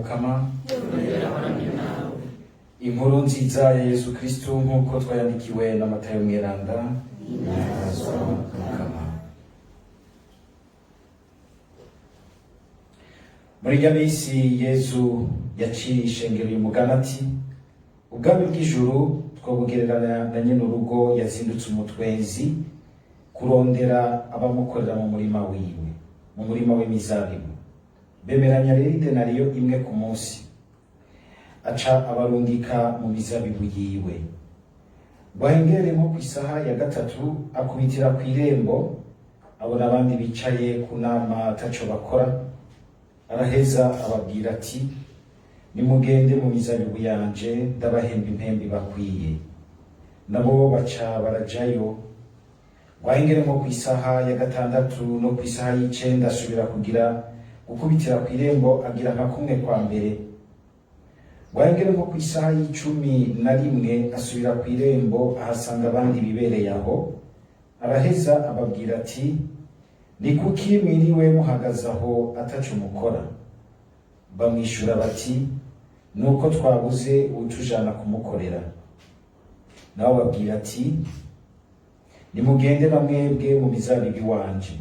mukama inkuru nziza ya Yesu Kristo nk'uko twayandikiwe na Matayo mweranda. Mukama muri ya minsi Yesu yaciye ishengero y'umugani ati ubwami bw'ijuru twabugereranya na nyene urugo yazindutse umutwenzi kurondera abamukorera mu murima wiwe, mu murima w'imizabibu. Bemeranya rero idenariyo imwe ku munsi, aca abarungika mu mizabibu yiwe. Bwahengere nko ku isaha ya gatatu akubitira ku irembo, abona abandi bicaye ku nama ataco bakora. Araheza ababwira ati nimugende mu mizabibu yanje ndabahemba impembe bakwiye. Nabo baca barajayo. Bwahengere nko ku isaha ya gatandatu no ku isaha y'icenda asubira gukubitira ku irembo agira nka kumwe kwa mbere. Bwahengere nko ku isaha y'11 asubira ku irembo ahasanga abandi bibereye aho. Araheza ababwira ati ni kuki mwiriwe muhagaze aho ataco mukora? Bamwishura bati nuko twabuze utujana kumukorera. Nabo babwira ati nimugende na mwebwe mu mizabibu wanje.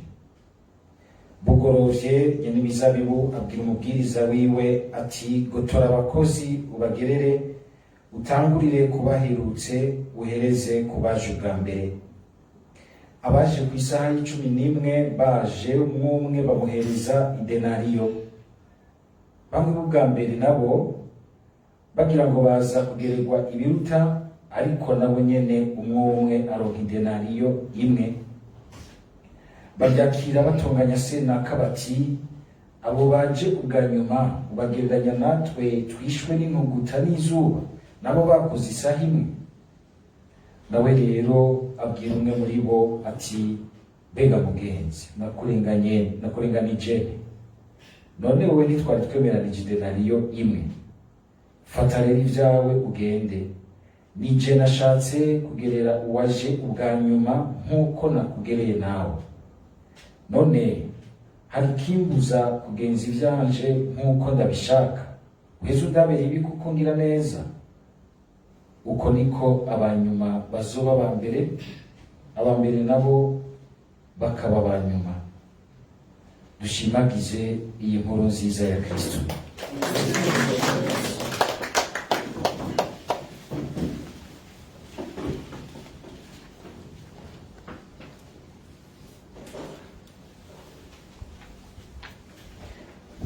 Bugorovye nyene imizabibu abwira umubwiriza wiwe ati gotora abakozi ubagerere, utangurire kubaherutse uhereze kubaje ubwa mbere. Abaje ku isaha y'11 baje umwe bamuhereza idenariyo. Bamwe b'ubwa mbere nabo bagira ngo baza kugererwa ibiruta, ariko nabo nyene umwe aronka idenariyo imwe. Baryakira batonganya senaka bati abo baje ubwa nyuma ubagereranya natwe twishwe n'intuguta n'izuba, nabo bakoze isaha imwe. Nawe rero abwira umwe muri bo ati mbega mugenzi, nakurenganije, none wowe ntitwari twemeranije idenariyo imwe? Fata rero ivyawe ugende, nije nashatse kugerera uwaje ubwa nyuma nk'uko nakugereye nawe. None hari kimbuza kugenza ivyanje nk'uko ndabishaka? Uheze undabere ibi kuko ngira neza. Uko niko abanyuma bazoba abambere, abambere nabo bakaba abanyuma. Dushimagize iyi nkuru nziza ya Kristo.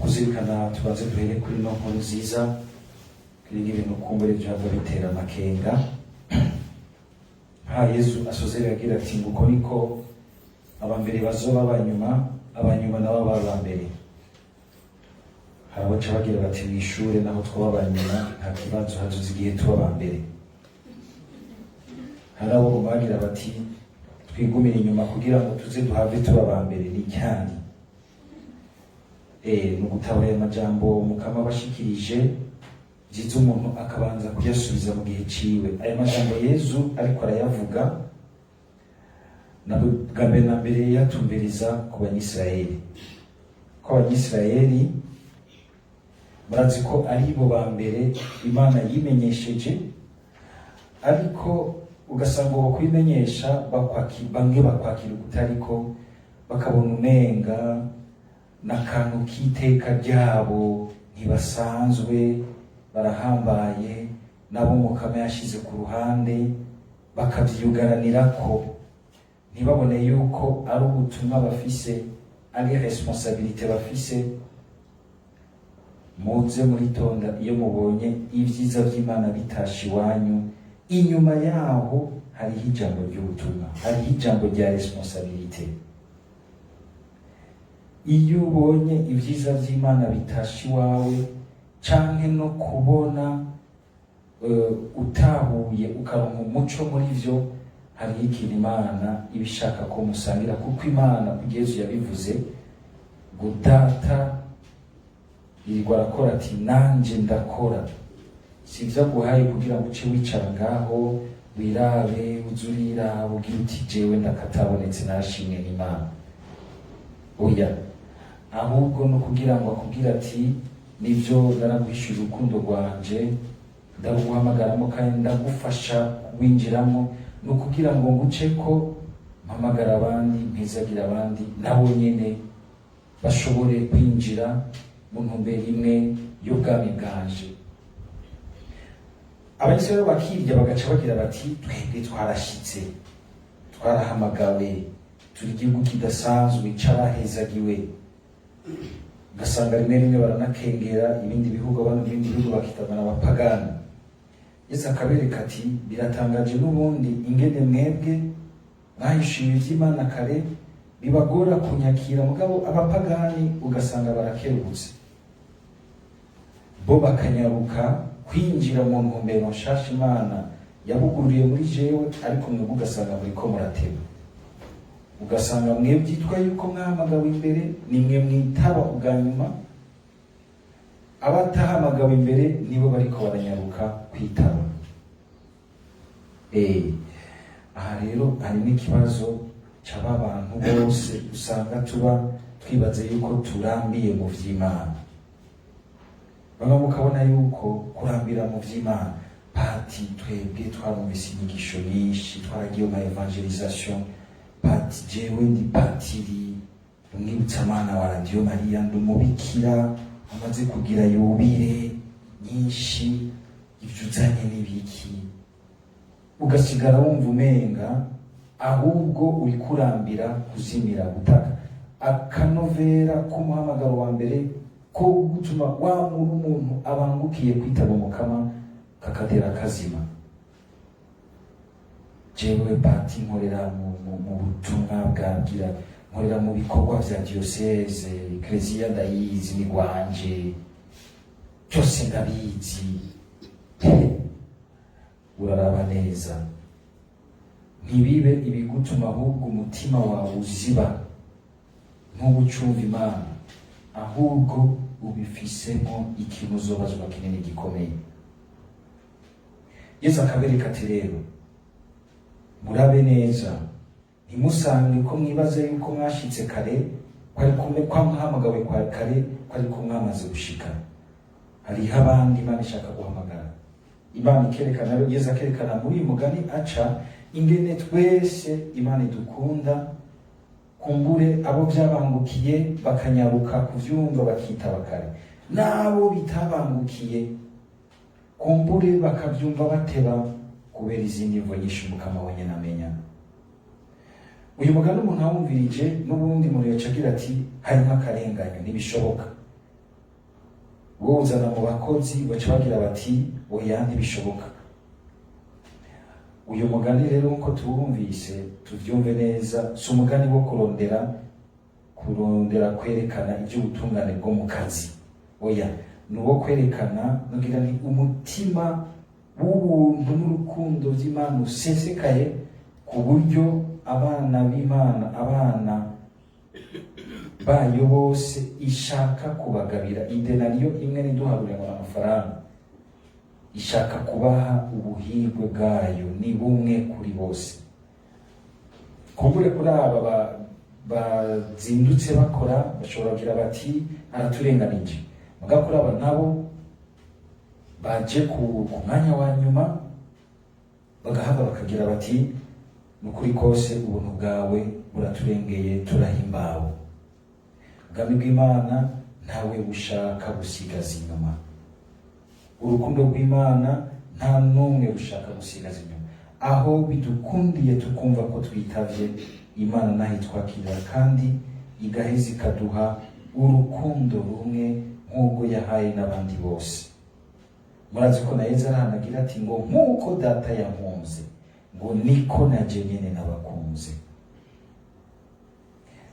Kuzirikana tubanze duhere kuri no nkuru nziza, kiri ibintu kumbure byava bitera amakenga. Yesu asozera agira ati nguko niko abambere bazoba abanyuma nabo abambere. Harabaca bagira bati mwishure naho twaba abanyuma nta kibazo, hazoza igihe tuba abambere. Harabo bagira bati twigumire inyuma kugira ngo tuze duhave tuba abambere. Ni cyane nugutabara amajambo mukama bashikirije jiza umuntu akabanza kuyasubiza mu gihe ciwe. Aya majambo Yesu ariko arayavuga nabwo na mbere yatumbiriza ku Banyisirayeli, ko Abanyisirayeli barazi ko ari bo ba mbere Imana yimenyesheje, ariko ugasanga uko kwimenyesha bamwe bakwakira ukutariko, bakabona umenga n'akantu k'iteka ryabo ntibasanzwe, barahambaye, nabo mukama yashize ku ruhande, bakavyugaranirako, ntibabone yuko ari ubutumwa bafise, ari responsabilité bafise. Muze muritonda iyo mubonye ivyiza vy'Imana bitasha iwanyu, inyuma yaho hariho ijambo ry'ubutumwa, hariho ijambo rya responsabilité. Iyo ubonye ivyiza vy'Imana bitasha iwawe, canke no kubona utahuye ukaronka umuco muri vyo, hariho ikintu Imana ibishaka ko musangira, kuko Imana kugeza Yesu yabivuze ngo data yirirwa arakora ati nanje ndakora. Sivyo guhaye kugira ngo uce wicara ngaho wirabe uzurira ugira uti jewe ndakatabonetse nashimwe n'Imana. Oya, ahubwo no kugira ngo akubwira ati nivyo naraguhishira urukundo rwanje, ndaguhamagaramo kandi ndagufasha kuwinjiramo, ni ukugira ngo nguceko mpamagara abandi, mpezagira abandi nabo nyene bashobore kwinjira mu ntumbero imwe y'ubwami bwanje. Abisirayeli bakirya bagaca bagira bati twebwe twarashitse, twarahamagawe, turi igihugu kidasanzwe c'abahezagiwe. Ugasanga rimwe rimwe baranakengera ibindi bihugu, abandi ibindi bihugu bakitabana abapagani. Yesu akabereka ati biratangaje n'ubundi ingene mwebwe mwahishuye ivy'Imana kare bibagora kunyakira, mugabo abapagani ugasanga barakerutse, bo bakanyaruka kwinjira mu ntumbero nshasha Imana yabugururiye muri jewe, ariko mwebwe ugasanga muriko murateba. Ugasanga mwebwe byitwa yuko mwahamagawe imbere, nimwe mwitaba ubwa nyuma, abatahamagawe imbere nibo bariko baranyaruka kwitaba. Aha rero harimo ikibazo c'aba bantu bose usanga tuba twibaze yuko turambiye mu vy'Imana. Bamwe mukabona yuko kurambira mu vy'Imana, pati twebwe twarumvise inyigisho nyinshi, twaragiye mu evangelisation, pati jewe ndi patiri, umwibutsamana wa Radio Maria, ndi umubikira amaze kugira yubire nyinshi, ivyo uzanye n'ibiki? Ugasigara wumva umenga ahubwo uri kurambira kuzimira gutaka akanovera k'umuhamagaro wa mbere ko gutuma wa umuntu abangukiye kwitaba umukama kakatera kazima. Jewe pati nkorera mu butumwa bwabwira, nkorera mu bikorwa vya diocese, Ecclesia ndayizi ni gwanje, cyose ndabizi. Uraraba neza, ntibibe ibigutuma ahubwo umutima wawe uziba nk'ubucumva Imana, ahubwo ubifisemo ikintu uzobazwa kinini gikomeye. Yesu akabereka ati rero murabe neza, ntimusange ko mwibaze yuko mwashitse kare, kwari kumwe kwa muhamagawe kwa kare, kwari ko mwamaze gushika. Hariho abandi Imana ishaka guhamagara. Imana ikerekana rero, Yesu akerekana muri uyu mugani aca ingene twese Imana idukunda, kumbure abo byabangukiye bakanyaruka kuvyumva bakitaba kare, nabo bitabangukiye kumbure bakavyumva bateba kubera izindi mvo nyinshi Mukama wenyene amenya. Uyu mugani umuntu awumvirije n'ubundi muri yaca agira ati harimo akarenganyo, ntibishoboka. Wozana mu bakozi baca bagira bati oya ntibishoboka. Uyu mugani rero nko tuwumvise tuvyumve neza, si umugani wo kurondera kwerekana iby'ubutungane bwo mu kazi, oya ni uwo kwerekana ngira ni umutima w'ubuntu n'urukundo by'Imana usesekaye, ku buryo abana b'Imana, abana bayo bose ishaka kubagabira idenariyo imwe ntiduharure ngo amafaranga, ishaka kubaha ubuhirwe bwayo, ni bumwe kuri bose. Kumbure kuri aba bazindutse bakora bashobora kugira bati araturenganije, muga kuri aba nabo baje ku mwanya wa nyuma bagahava bakagira bati nukuri kose ubuntu bwawe buraturengeye, turahimbawe. Ubwami bw'Imana ntawe bushaka gusigaza inyuma, urukundo rw'Imana nta n'umwe bushaka gusigaza inyuma. Aho bidukundiye tukumva ko twitavye Imana naho itwakira kandi igaheza ikaduha urukundo rumwe nk'ubwo yahaye n'abandi bose. Murazi ko na Yesu arahanagira ati ngo nk'uko data yankunze ngo niko naje nyene nabakunze.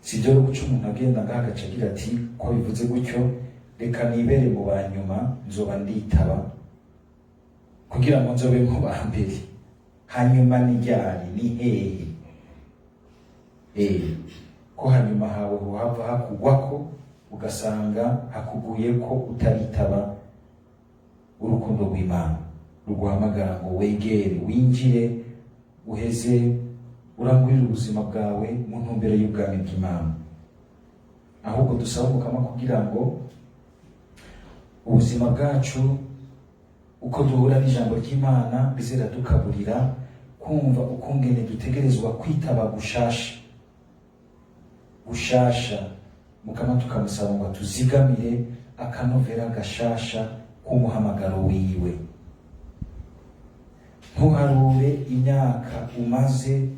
Sibyo rero guca umuntu agenda ngaha agaca agira ati ko bivuze gutyo reka nibere mu banyuma, nzoba nditaba kugira ngo nzobe mu ba mbere, hanyuma ni ryari, ni hehe? Ko hanyuma hawe hohava hakugwako ugasanga hakuguye ko utaritaba urukundo rw'Imana ruguhamagara ngo wegere, winjire, uheze urangurira ubuzima bwawe mu ntumbero y'ubwami bw'Imana. Ahubwo dusaba Mukama kugira ngo ubuzima bwacu uko duhura n'ijambo ry'Imana bizera dukaburira kumva ukungene dutegerezwa kwitaba gushasha Mukama tukamusaba ngo tuzigamire akanovera gashasha k'umuhamagaro wiwe. Ntuharure imyaka umaze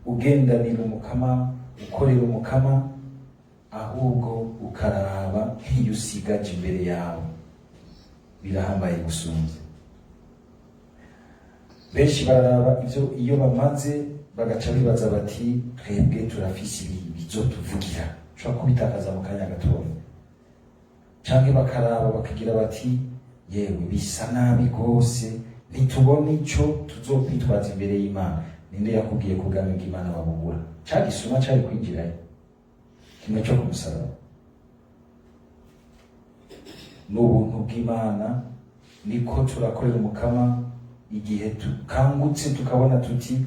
ugendanira Umukama, ukorera Umukama, ahubwo ukaraba nk'iyo usigaje imbere yawe. Birahambaye gusumvya. Benshi bararaba ivyo iyo bamaze bagaca bibaza bati twebwe turafise ibi bizotuvugira, ushobora kubitakaza mu kanya gatoya. Canke bakaraba bakagira bati yewe bisa nabi rwose, ntitubona ico tuzokwitwaza imbere y'Imana. Ninde yakubwiye ko ubwami bw'Imana babugura? Ca gisuma cari kwinjirayo kimwe co kumusaraba. N'ubuntu bw'Imana niko turakorera Umukama igihe tukangutse tukabona tuti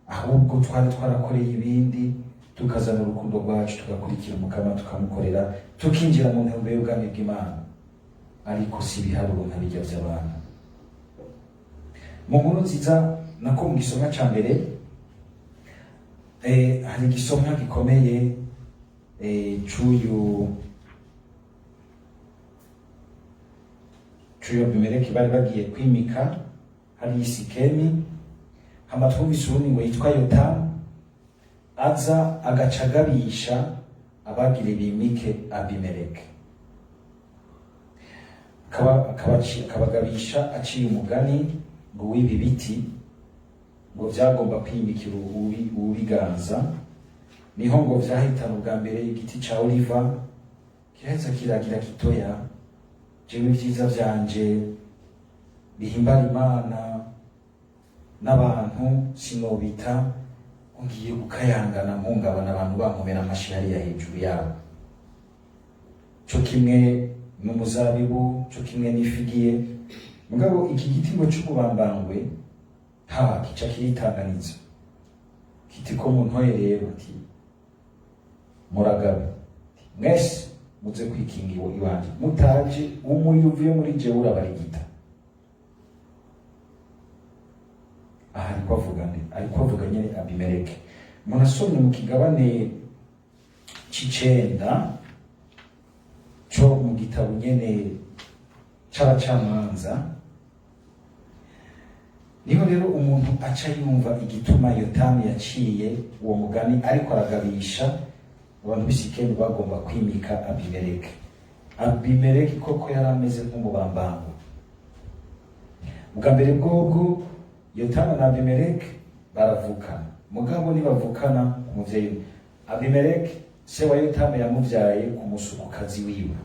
ahubwo twari twarakoreye ibindi, tukazana urukundo rwacu tugakurikira Umukama tukamukorera, tukinjira mu ntumbero y'ubwami bw'Imana. Ariko si ibiharuro nka bijya vy'abantu. Mu nkuru nziza nako mu gisomwa ca mbere hari igisomwa gikomeye c'uyu Abimeleki bari bagiye kwimika hari Sikemi. Hama twumvise uwundi ngo yitwa Yotamu aza agaca agabisha abagire bimike Abimeleki, akabagabisha aciye umugani ngo w'ibi biti ngo vyagomba kwimikira ubiganza. Niho ngo vyahitana ubwa mbere igiti ca oliva kiraheza kiragira kitoya, jewe ivyiza vyanje bihimbara Imana n'abantu sinobita ngiye gukayangana mpungabana abantu bankomera amashi hariya hejuru yabo. Co kimwe n'umuzabibu, co kimwe n'ifigiye. Mugabo iki giti ngo c'umubambangwe kica kiritanganiza kiti ko muntoye rero ati muragabe mwese muze kwikingira iwanje, mutaje umuriro uvuye muri jewe urabarigita. Aha ariko avuga nyene Abimeleki. Munasomye mu kigabane c'icenda co mu gitabo nyene c'abacamanza, niho rero umuntu aca yumva igituma Yotamu yaciye uwo mugani ariko aragabisha abantu b'Isikemu bagomba kwimika Abimeleki. Abimeleki koko yari ameze nk'umubambango. Bwa mbere bwobwo Yotamu na Abimeleki baravukana, mugabo ntibavukana umuvyeyi. Abimeleki se wa Yotamu yamuvyaye ku musukukazi wiwe,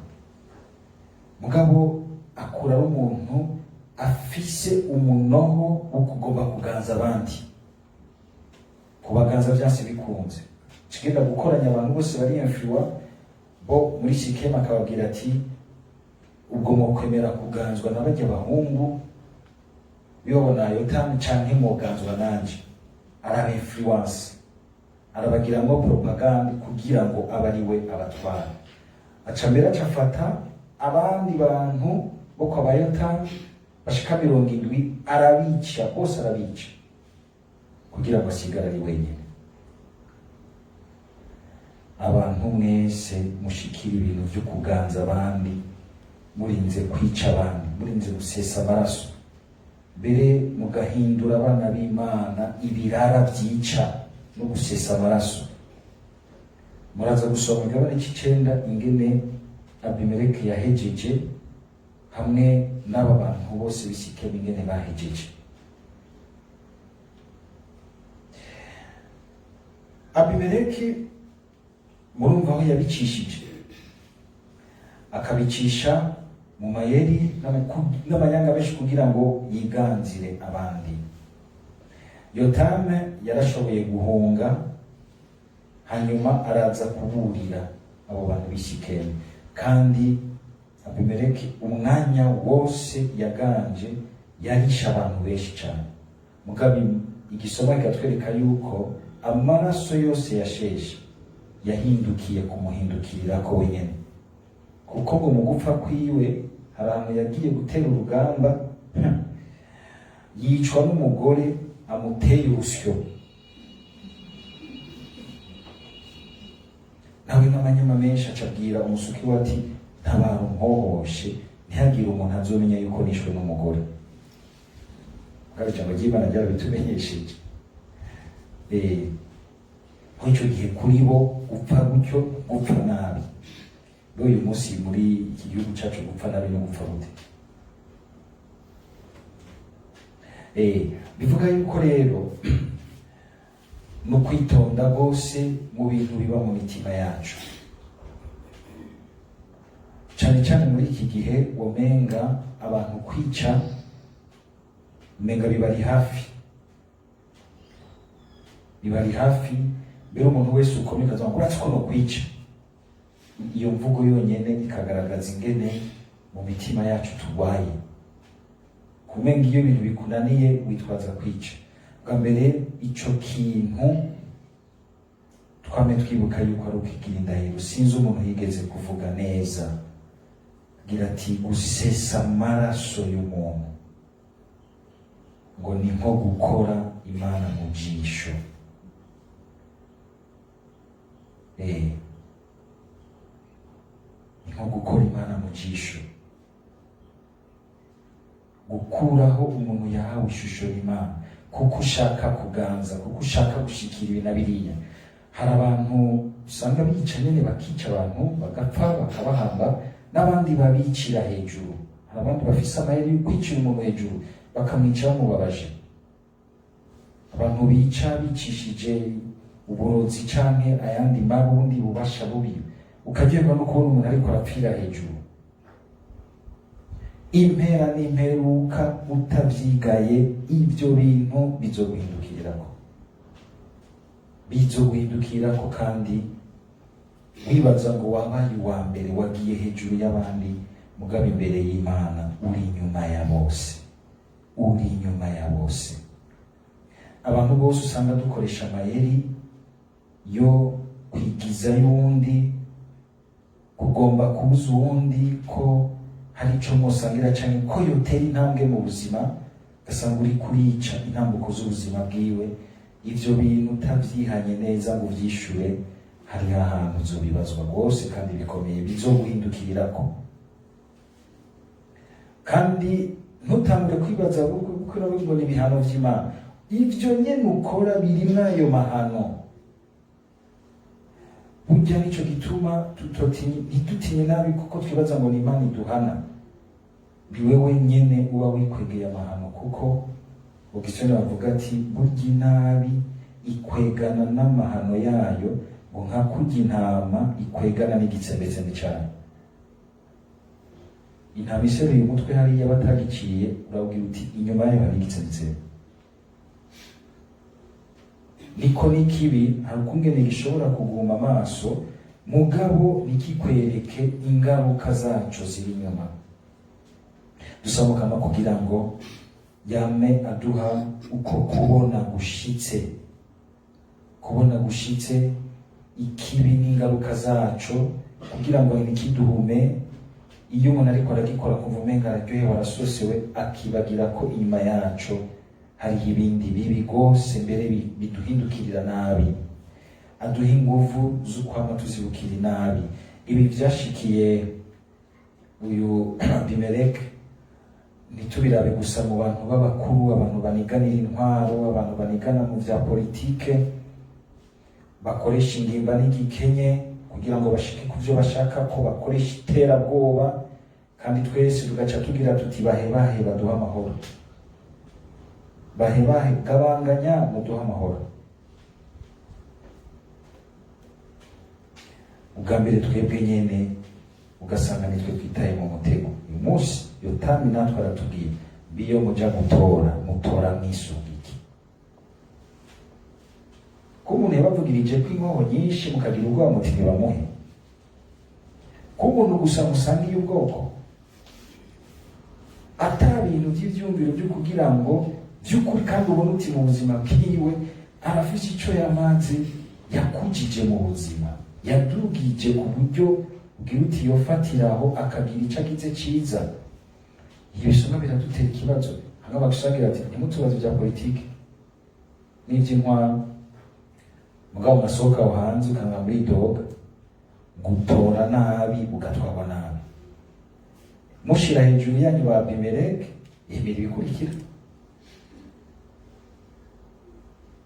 mugabo akura ari umuntu afise umunoho wo kugomba kuganza abandi, kubaganza vyase bikunze. Kigenda gukoranya abantu bose bari influwa bo muri Sikemu, akababwira ati ubwo mukwemera kuganzwa n'abajya bahungu bibona Yotamu canke muganzwa nanje. Araba influence, arabagiramo propaganda kugira ngo abariwe abatwara. Aca mbere acafata abandi bantu bo kwa Yotamu bashika 70 arabica, bose arabica kugira ngo asigare ari wenyine. Abantu mwese mushikira ibintu vyo kuganza abandi, murinze kwica abandi, murinze gusesa amaraso, mbere mugahindura abana b'Imana ibirara vyica no gusesa amaraso. Muraza gusoma igabane c'icenda ingene Abimeleki yahejeje hamwe n'aba bantu bose b'Isikemu ingene bahejeje. Abimeleki murumva aho yabicishije, akabicisha mu mayeri n'amanyanga benshi kugira ngo yiganzire abandi. Yotamu yarashoboye guhunga, hanyuma araza kuburira abo bantu b'Isikemu, kandi Abimeleki umwanya wose yaganje yarisha abantu benshi cyane. Mugabe igisoma kikatwereka yuko amaraso yose yasheshe yahindukiye kumuhindukirira ko wenyene, kuko ngo mu gupfa kwiwe hari ahantu yagiye gutera urugamba yicwa n'umugore amuteye urusyo, nawe n'amanyama menshi acabwira umusuki we ati ntabara umpohoshe ntihagire umuntu azomenya yuko nishwe n'umugore. Kandi ijambo ry'Imana ryarabitumenyesheje. Muri icyo gihe kuri bo gupfa gutyo, gupfa nabi. Uyu munsi muri iki gihugu cyacu gupfa nabi no gupfa gute? Bivuga yuko rero no kwitonda rwose mu bintu biba mu mitima yacu, cyane cyane muri iki gihe womenga abantu kwica umenga bibari hafi, mbere umuntu wese ukomeye akavuga ngo uratse ko no kwica. Iyo mvugo yonyene ikagaragaza ingene mu mitima yacu turwaye, kumenga iyo ibintu bikunaniye witwaza kwica. Bwa mbere ico kintu twame twibuka yuko ari ukigira indahiro. Sinzi umuntu yigeze kuvuga neza gira ati gusesa amaraso y'umuntu ngo ni nko gukora Imana mu jisho. Ni nko gukora Imana mu jisho, gukuraho umuntu yahawe ishusho y'Imana kuko ushaka kuganza, kuko ushaka gushikira ibi na biriya. Hari abantu usanga bica nyene bakica abantu bagapfa bakabahamba, n'abandi babicira hejuru. Hari abandi bafise amayeri yo kwicira umuntu hejuru bakamwica bamubabaje. Abantu bica bicishije uburozi canke ayandi mabundi bubasha bubi, ukagerwa no kubona umuntu ariko arapfira hejuru. Impera n'imperuka utavyigaye ibyo bintu bizoguhindukirako kandi wibaza ngo wabaye uwa mbere, wagiye hejuru y'abandi, mugabo imbere y'Imana uri inyuma ya bose. Abantu bose usanga dukoresha amayeri yo kwigiza y'uwundi, kugomba kubuza uwundi ko hari ico musangira canke ko yotera intambwe mu buzima, gasanga uri kurica intambuko z'ubuzima bwiwe. Ivyo bintu utavyihanye neza ngo vyishure, hari ahantu uzobibazwa rwose kandi bikomeye bizoguhindukirirako. Kandi ntutangure kwibaza kuko urabibona ibihano vy'Imana, ivyo nyene ukora birimwo ayo mahano. Burya nico gituma ntitutinye nabi kuko twibaza ngo ni Imana iduhana. Ni wewe nyene uba wikwegeye amahano, kuko Augustin bavuga ati burya inabi ikwegana n'amahano yayo ngo nka kurya intama ikwegana n'igitsembetsembe cayo. Intama iseruye umutwe hariya batagiciye, urabwira uti inyuma yayo hari igitsembetsembe. Niko n'ikibi hari ukungene gishobora kuguma amaso, mugabo nikikwereke ingaruka zaco ziri inyuma. Dusaba Mukama kugira ngo yame aduha uko kubona gushitse ikibi n'ingaruka zaco, kugira ngo nikiduhume. Iyo umuntu ariko aragikora kuva umenga araryohewe arasosewe, akibagira ko inyuma yaco hariho ibindi bibi rwose, mbere biduhindukirira nabi. Aduha inguvu z'ukwama tuzibukira inabi. Ibi vyashikiye uyu Abimeleki ntitubirabe gusa mu bantu b'abakuru, abantu baniganira intwaro, abantu banigana mu vya politike, bakoresha ingimba n'igikenye kugira ngo bashike ku vyo bashaka, ko bakoresha iterabwoba, kandi twese tugaca tugira tuti bahebahe baduha amahoro, bahebahe gabanganya muduha amahoro. Ubwa mbere twebwe nyene ugasanga nitwe twitaye mu mutego. Uyu munsi Yotamu natwe aratubwiye biyo muja mutora mwisugiki. Ko umuntu yabavugirije ko inkoho nyinshi mukagira ubwoba muti ntibamuhe. Ko umuntu gusa musangiye ubwoko, ata bintu vy'ivyumviro vyo kugira ngo vy'ukuri kandi ubona uti mu buzima bwiwe arafise ico yamaze yakujije mu buzima, yadugije ku buryo bwira uti yofatiraho akagira ico agize ciza biriko biradutera ikibazo. Hamwe bagusangira ati ntimutubaze bya politiki n'ivy'intwaro, mugabo ugasohoka aho hanze ukanga muri doga gutora nabi ugatwarwa nabi. Mushira hejuru yanyu ba Abimeleki ibiri bikurikira,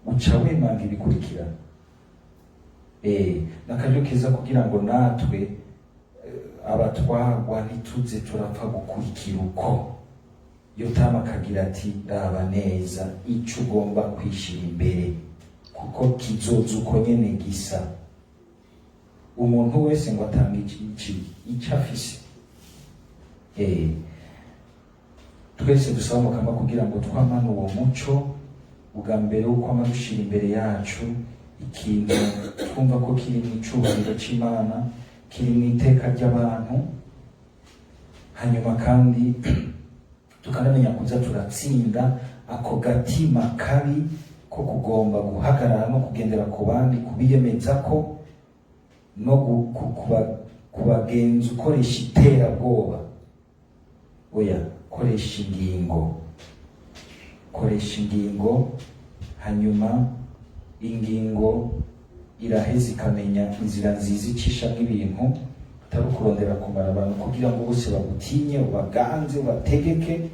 uca wemanga ibikurikira. Nakaryo keza kugira ngo natwe abatwagwa ntituze turapfa gukurikira uko. Yotamu akagira ati raba neza ico ugomba kwishira imbere, kuko kizoza uko nyene gisa. Umuntu wese ngo atanga ico afise. Twese dusaba Mukama kugira ngo twamane uwo muco ubwa mbere uko amadushira imbere yacu ikintu twumva ko kiri mu icubahiro c'Imana, kiri mu iteka ry'abantu. Hanyuma kandi tukanamenya kuza turatsinda ako gatima kabi ko kugomba guhagarara no kugendera ku bandi, kubiyemeza ko no kubagenza ukoresha iterabwoba. Oya, koresha ingingo, hanyuma ingingo iraheza ikamenya inzira nziza icishamwo ibintu, atari ukurondera kumara abantu kugira ngo bose bagutinye, ubaganze, ubategeke,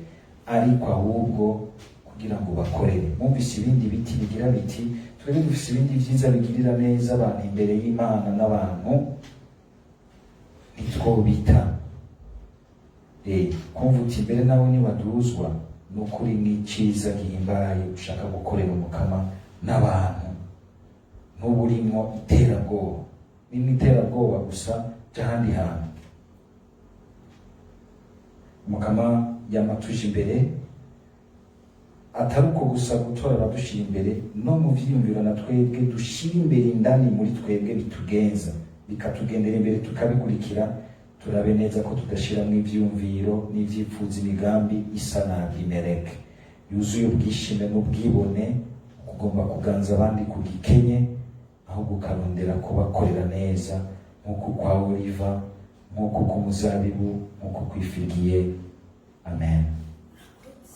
ariko ahubwo kugira ngo bakorere. Mwumvise ibindi biti bigira biti, twebwe dufise ibindi vyiza bigirira neza abantu imbere y'Imana n'abantu, ntitwobita. Kumva uti imbere nabo nibaduzwa, n'ukuri n'iciza gihimbaye ushaka gukorera Umukama n'abantu, n'uburimwo iterabwoba. Nimwe iterabwoba gusa ahandi hantu. Umukama yamatuje imbere, atari uko gusa gutora abadushira imbere, no mu vyiyumviro na twebwe dushira imbere indani muri twebwe bitugenza, bikatugendera imbere tukabikurikira. Turabe neza ko tudashiramwo ivyiyumviro n'ivyipfuza imigambi isa na Abimeleki yuzuye ubwishime n'ubwibone, kugomba kuganza abandi ku gikenye, ahubwo ukarondera kubakorera neza, nk'uko kwa Oliva, nk'uko ku muzabibu, nk'uko kwifigiye. Amen.